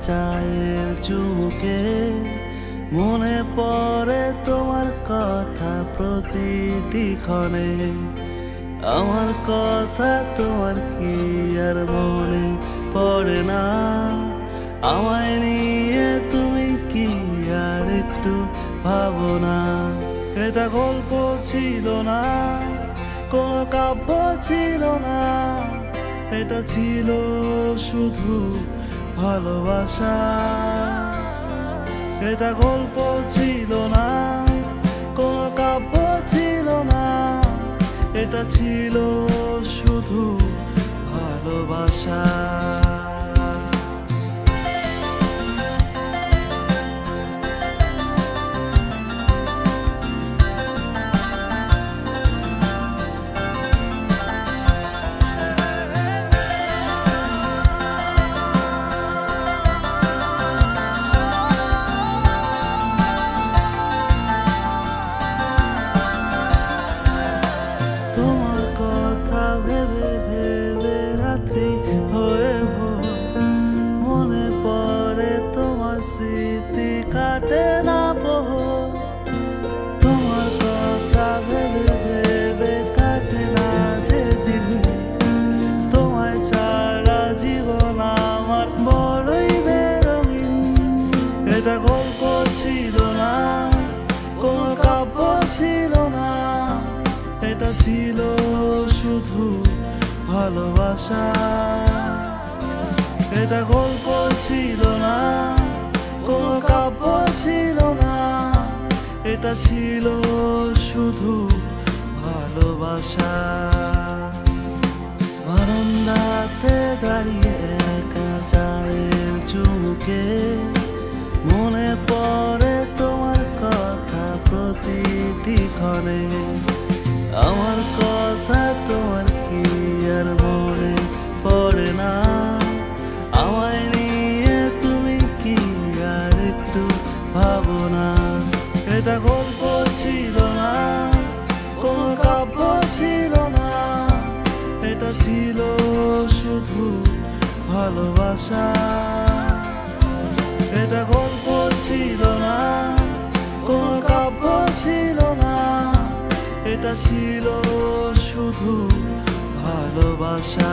চায়ের চুমুকে মনে পড়ে তোমার কথা প্রতিটি ক্ষণে। আমার কথা তোমার কি আর মনে পড়ে না? আমায় নিয়ে তুমি কি আর একটু ভাবো না? এটা গল্প ছিল না, কোনো কাব্য ছিল না, এটা ছিল শুধু ভালোবাসা। এটা গল্প ছিল না, কোনো কাব্য ছিল না, এটা ছিল শুধু ভালোবাসা। তোমার কথা ভেবে ভেবে রাত্রি হয়ে ভোর, মনে পড়ে তোমার স্মৃতি কাটে না প্রহর। তোমার কথা ভেবে ভেবে কাটে না যে দিন, তোমায় ছাড়া জীবন আমার বড়ই বেরঙিন। এটা গল্প ছিল না, কোনো কাব্য ছিল না, এটা ছিল শুধু ভালোবাসা। এটা গল্প ছিল না, কোনো কাব্য ছিল না, এটা ছিল শুধু ভালোবাসা। বারান্দাতে দাঁড়িয়ে একা চায়ের চুমুকে মনে পড়ে তোমার কথা প্রতিটি ক্ষণে। আমার কথা তোমার কি আর মনে পড়ে না? আমায় নিয়ে তুমি কি আর একটু ভাবো না? এটা গল্প ছিল না, কোনো কাব্য ছিল না, এটা ছিল শুধু ভালোবাসা। এটা গল্প ছিল না, কোনো কাব্য ছিল না, এটা ছিল শুধু ভালোবাসা।